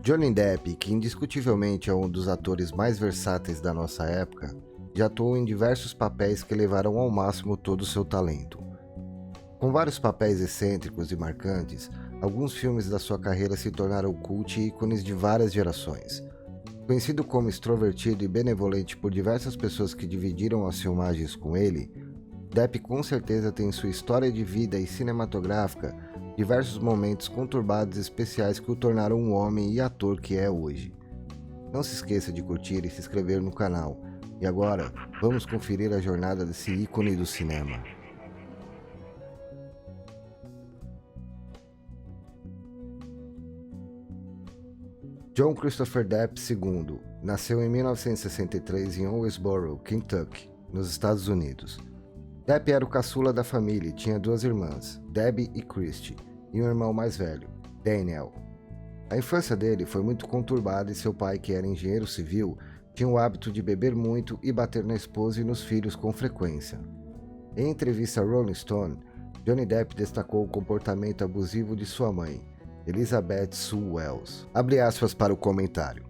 Johnny Depp, que indiscutivelmente é um dos atores mais versáteis da nossa época, já atuou em diversos papéis que levaram ao máximo todo o seu talento. Com vários papéis excêntricos e marcantes, alguns filmes da sua carreira se tornaram cult e ícones de várias gerações. Conhecido como extrovertido e benevolente por diversas pessoas que dividiram as filmagens com ele, Depp com certeza tem em sua história de vida e cinematográfica diversos momentos conturbados e especiais que o tornaram um homem e ator que é hoje. Não se esqueça de curtir e se inscrever no canal. E agora, vamos conferir a jornada desse ícone do cinema. John Christopher Depp II nasceu em 1963 em Owensboro, Kentucky, nos Estados Unidos. Depp era o caçula da família e tinha duas irmãs, Debbie e Christy, e um irmão mais velho, Daniel. A infância dele foi muito conturbada e seu pai, que era engenheiro civil, tinha o hábito de beber muito e bater na esposa e nos filhos com frequência. Em entrevista a Rolling Stone, Johnny Depp destacou o comportamento abusivo de sua mãe, Elizabeth Sue Wells. Abre aspas para o comentário.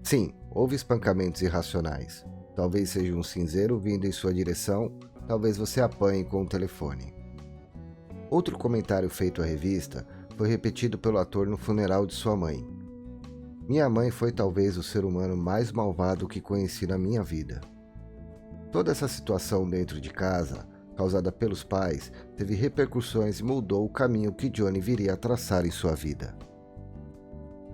Sim, houve espancamentos irracionais. Talvez seja um cinzeiro vindo em sua direção, talvez você apanhe com o telefone. Outro comentário feito à revista foi repetido pelo ator no funeral de sua mãe. Minha mãe foi talvez o ser humano mais malvado que conheci na minha vida. Toda essa situação dentro de casa, causada pelos pais, teve repercussões e moldou o caminho que Johnny viria a traçar em sua vida.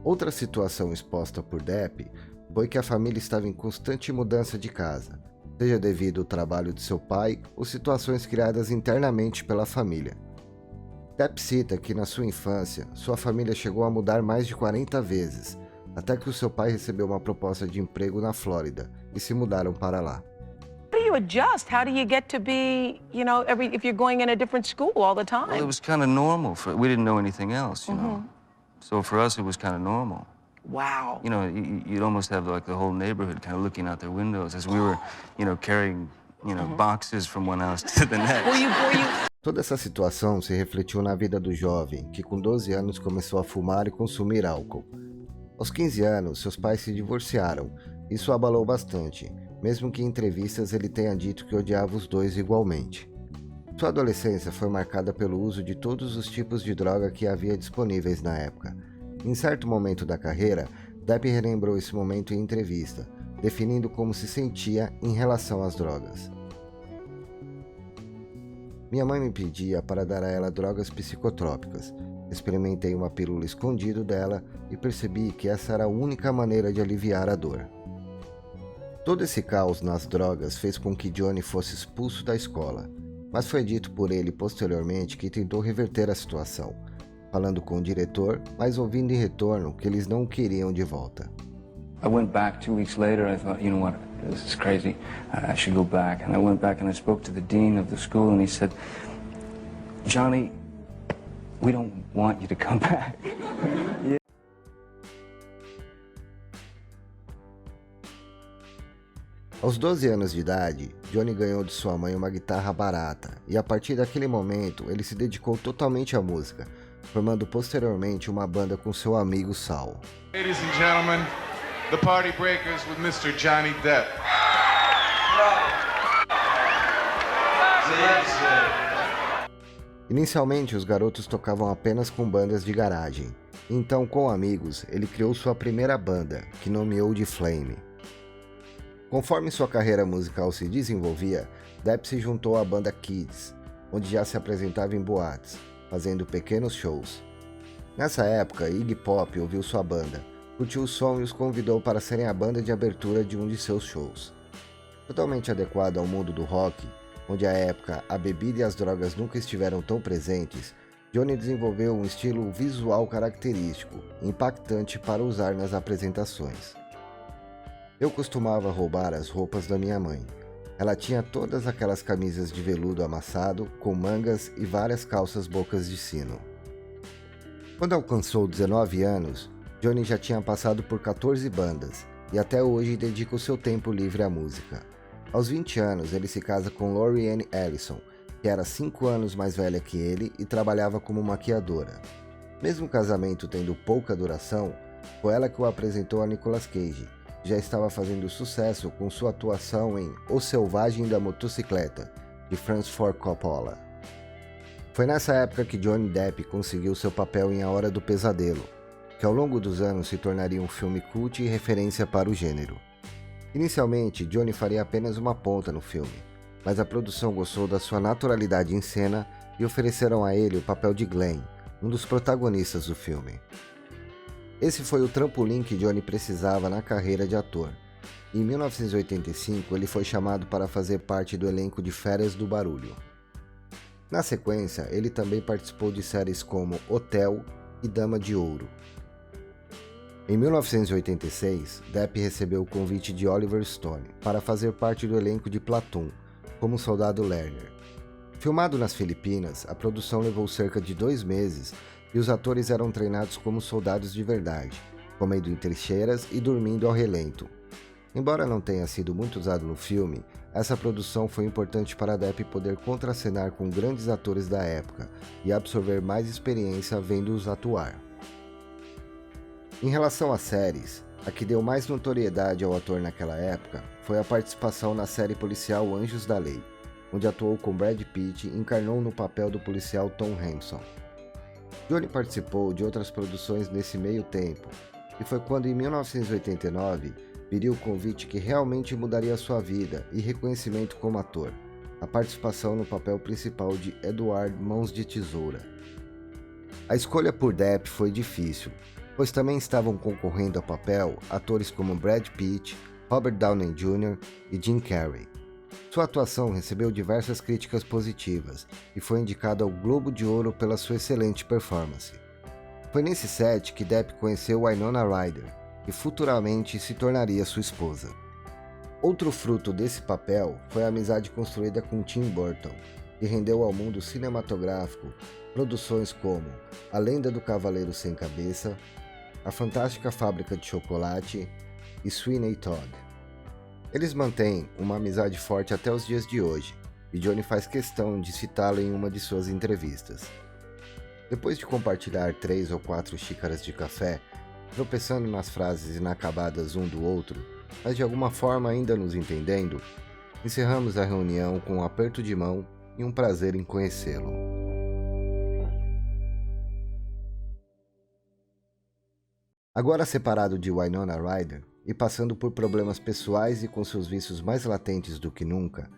Outra situação exposta por Depp foi que a família estava em constante mudança de casa, seja devido ao trabalho de seu pai ou situações criadas internamente pela família. Depp cita que na sua infância, sua família chegou a mudar mais de 40 vezes, até que o seu pai recebeu uma proposta de emprego na Flórida e se mudaram para lá. How do you adjust? How do you get to be, if you're going in a different school all the time? Well, it was kind of normal. We didn't know anything else, you know. So for us, it was kind of normal. Wow. You know, you'd almost have like the whole neighborhood kind of looking out their windows as we were, carrying, boxes from one house to the next. Were you... Toda essa situação se refletiu na vida do jovem, que com 12 anos começou a fumar e consumir álcool. Aos 15 anos, seus pais se divorciaram. Isso o abalou bastante, mesmo que em entrevistas ele tenha dito que odiava os dois igualmente. Sua adolescência foi marcada pelo uso de todos os tipos de droga que havia disponíveis na época. Em certo momento da carreira, Depp relembrou esse momento em entrevista, definindo como se sentia em relação às drogas. Minha mãe me pedia para dar a ela drogas psicotrópicas. Experimentei uma pílula escondido dela e percebi que essa era a única maneira de aliviar a dor. Todo esse caos nas drogas fez com que Johnny fosse expulso da escola, mas foi dito por ele posteriormente que tentou reverter a situação, falando com o diretor, mas ouvindo em retorno que eles não o queriam de volta. I went back 2 weeks later. I thought, you know what, this is crazy. I should go back. And I went back and I spoke to the dean of the school and he said, Johnny, we don't want you to come back. Yeah. Aos 12 anos de idade, Johnny ganhou de sua mãe uma guitarra barata e a partir daquele momento ele se dedicou totalmente à música, formando posteriormente uma banda com seu amigo Sal. Ladies and gentlemen, the Party Breakers with Mr. Johnny Depp. Inicialmente, os garotos tocavam apenas com bandas de garagem. Então, com amigos, ele criou sua primeira banda, que nomeou de Flame. Conforme sua carreira musical se desenvolvia, Depp se juntou à banda Kids, onde já se apresentava em boates, fazendo pequenos shows. Nessa época, Iggy Pop ouviu sua banda, curtiu o som e os convidou para serem a banda de abertura de um de seus shows. Totalmente adequado ao mundo do rock, onde à época a bebida e as drogas nunca estiveram tão presentes, Johnny desenvolveu um estilo visual característico, impactante para usar nas apresentações. Eu costumava roubar as roupas da minha mãe. Ela tinha todas aquelas camisas de veludo amassado, com mangas e várias calças bocas de sino. Quando alcançou 19 anos, Johnny já tinha passado por 14 bandas e até hoje dedica o seu tempo livre à música. Aos 20 anos, ele se casa com Lori-Ann Ellison, que era 5 anos mais velha que ele e trabalhava como maquiadora. Mesmo o casamento tendo pouca duração, Foi ela que o apresentou a Nicolas Cage, que já estava fazendo sucesso com sua atuação em O Selvagem da Motocicleta, de Francis Ford Coppola. Foi nessa época que Johnny Depp conseguiu seu papel em A Hora do Pesadelo, que ao longo dos anos se tornaria um filme cult e referência para o gênero. Inicialmente, Johnny faria apenas uma ponta no filme, mas a produção gostou da sua naturalidade em cena e ofereceram a ele o papel de Glenn, um dos protagonistas do filme. Esse foi o trampolim que Johnny precisava na carreira de ator. Em 1985, ele foi chamado para fazer parte do elenco de Férias do Barulho. Na sequência, ele também participou de séries como Hotel e Dama de Ouro. Em 1986, Depp recebeu o convite de Oliver Stone para fazer parte do elenco de Platoon, como soldado Lerner. Filmado nas Filipinas, a produção levou cerca de 2 meses e os atores eram treinados como soldados de verdade, comendo em trincheiras e dormindo ao relento. Embora não tenha sido muito usado no filme, essa produção foi importante para Depp poder contracenar com grandes atores da época e absorver mais experiência vendo-os atuar. Em relação às séries, a que deu mais notoriedade ao ator naquela época foi a participação na série policial Anjos da Lei, onde atuou com Brad Pitt e encarnou no papel do policial Tom Hanson. Johnny participou de outras produções nesse meio tempo, e foi quando em 1989 pediu o convite que realmente mudaria sua vida e reconhecimento como ator, a participação no papel principal de Edward Mãos de Tesoura. A escolha por Depp foi difícil, pois também estavam concorrendo ao papel atores como Brad Pitt, Robert Downey Jr. e Jim Carrey. Sua atuação recebeu diversas críticas positivas e foi indicado ao Globo de Ouro pela sua excelente performance. Foi nesse set que Depp conheceu Winona Ryder, que futuramente se tornaria sua esposa. Outro fruto desse papel foi a amizade construída com Tim Burton, que rendeu ao mundo cinematográfico produções como A Lenda do Cavaleiro Sem Cabeça, A Fantástica Fábrica de Chocolate e Sweeney Todd. Eles mantêm uma amizade forte até os dias de hoje, e Johnny faz questão de citá-lo em uma de suas entrevistas. Depois de compartilhar 3 ou 4 xícaras de café, tropeçando nas frases inacabadas um do outro, mas de alguma forma ainda nos entendendo, encerramos a reunião com um aperto de mão e um prazer em conhecê-lo. Agora separado de Winona Ryder e passando por problemas pessoais e com seus vícios mais latentes do que nunca,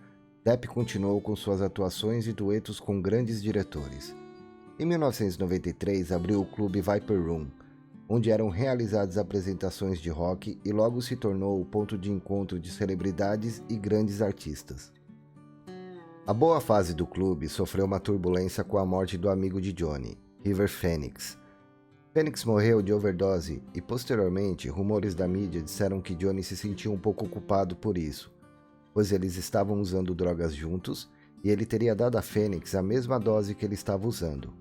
Depp continuou com suas atuações e duetos com grandes diretores. Em 1993 abriu o clube Viper Room, onde eram realizadas apresentações de rock e logo se tornou o ponto de encontro de celebridades e grandes artistas. A boa fase do clube sofreu uma turbulência com a morte do amigo de Johnny, River Phoenix. Phoenix morreu de overdose e, posteriormente, rumores da mídia disseram que Johnny se sentia um pouco culpado por isso, pois eles estavam usando drogas juntos e ele teria dado a Phoenix a mesma dose que ele estava usando.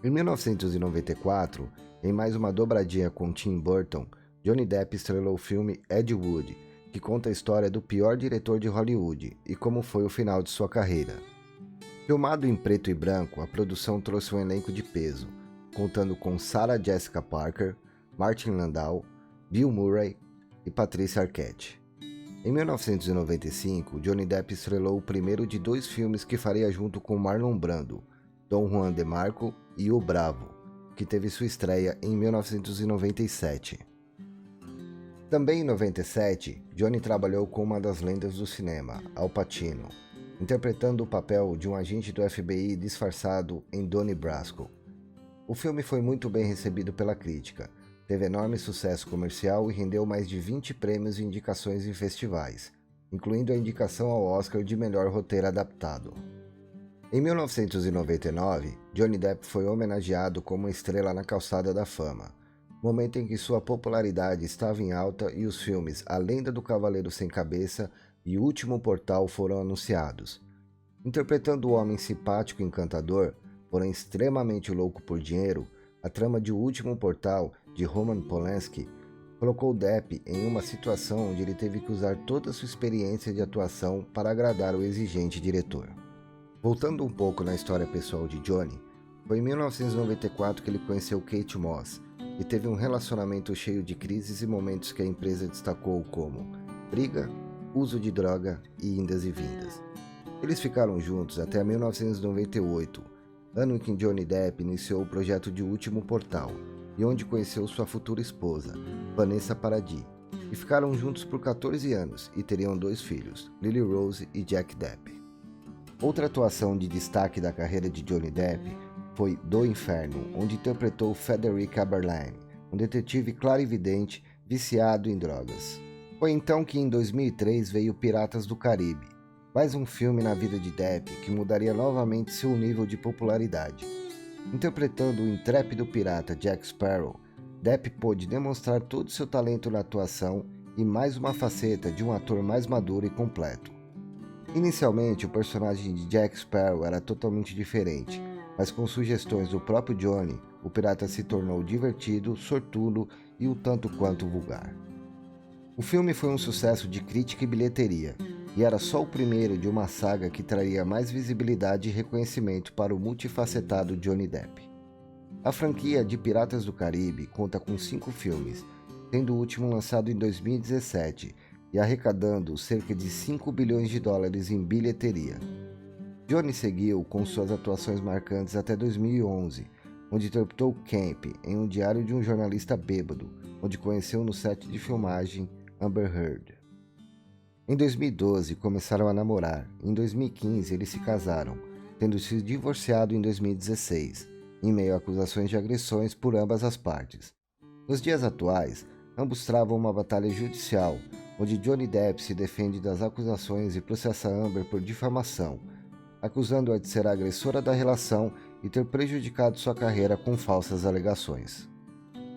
Em 1994, em mais uma dobradinha com Tim Burton, Johnny Depp estrelou o filme Ed Wood, que conta a história do pior diretor de Hollywood e como foi o final de sua carreira. Filmado em preto e branco, a produção trouxe um elenco de peso, contando com Sarah Jessica Parker, Martin Landau, Bill Murray e Patricia Arquette. Em 1995, Johnny Depp estrelou o primeiro de 2 filmes que faria junto com Marlon Brando, Don Juan de Marco e O Bravo, que teve sua estreia em 1997. Também em 97, Johnny trabalhou com uma das lendas do cinema, Al Pacino, interpretando o papel de um agente do FBI disfarçado em Donnie Brasco. O filme foi muito bem recebido pela crítica, teve enorme sucesso comercial e rendeu mais de 20 prêmios e indicações em festivais, incluindo a indicação ao Oscar de melhor roteiro adaptado. Em 1999, Johnny Depp foi homenageado como estrela na Calçada da Fama, momento em que sua popularidade estava em alta e os filmes A Lenda do Cavaleiro Sem Cabeça e O Último Portal foram anunciados. Interpretando o homem simpático e encantador, porém extremamente louco por dinheiro, a trama de O Último Portal, de Roman Polanski, colocou Depp em uma situação onde ele teve que usar toda a sua experiência de atuação para agradar o exigente diretor. Voltando um pouco na história pessoal de Johnny, foi em 1994 que ele conheceu Kate Moss, e teve um relacionamento cheio de crises e momentos que a empresa destacou como briga, uso de droga e indas e vindas. Eles ficaram juntos até 1998, ano em que Johnny Depp iniciou o projeto de O Último Portal, e onde conheceu sua futura esposa, Vanessa Paradis, e ficaram juntos por 14 anos e teriam 2 filhos, Lily Rose e Jack Depp. Outra atuação de destaque da carreira de Johnny Depp foi Do Inferno, onde interpretou Frederick Aberline, um detetive clarividente viciado em drogas. Foi então que em 2003 veio Piratas do Caribe, mais um filme na vida de Depp que mudaria novamente seu nível de popularidade. Interpretando o intrépido pirata Jack Sparrow, Depp pôde demonstrar todo seu talento na atuação e mais uma faceta de um ator mais maduro e completo. Inicialmente, o personagem de Jack Sparrow era totalmente diferente, mas com sugestões do próprio Johnny, o pirata se tornou divertido, sortudo e um tanto quanto vulgar. O filme foi um sucesso de crítica e bilheteria, e era só o primeiro de uma saga que traria mais visibilidade e reconhecimento para o multifacetado Johnny Depp. A franquia de Piratas do Caribe conta com 5 filmes, sendo o último lançado em 2017 e arrecadando cerca de 5 bilhões de dólares em bilheteria. Johnny seguiu com suas atuações marcantes até 2011, onde interpretou Camp em Um Diário de um Jornalista Bêbado, onde conheceu no set de filmagem Amber Heard. Em 2012 começaram a namorar, em 2015 eles se casaram, tendo se divorciado em 2016, em meio a acusações de agressões por ambas as partes. Nos dias atuais, ambos travam uma batalha judicial, onde Johnny Depp se defende das acusações e processa Amber por difamação, acusando-a de ser a agressora da relação e ter prejudicado sua carreira com falsas alegações.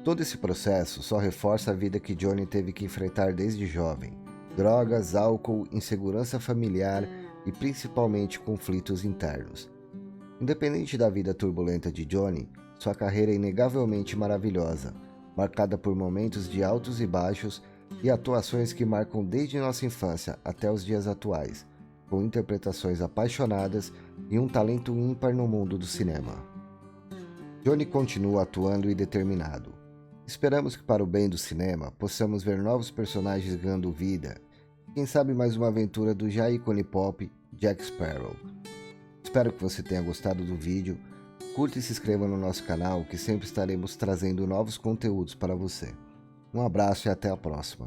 Todo esse processo só reforça a vida que Johnny teve que enfrentar desde jovem: drogas, álcool, insegurança familiar e principalmente conflitos internos. Independente da vida turbulenta de Johnny, sua carreira é inegavelmente maravilhosa, marcada por momentos de altos e baixos e atuações que marcam desde nossa infância até os dias atuais, com interpretações apaixonadas e um talento ímpar no mundo do cinema. Johnny continua atuando e determinado. Esperamos que, para o bem do cinema, possamos ver novos personagens ganhando vida, e quem sabe mais uma aventura do já ícone pop Jack Sparrow. Espero que você tenha gostado do vídeo, curta e se inscreva no nosso canal, que sempre estaremos trazendo novos conteúdos para você. Um abraço e até a próxima.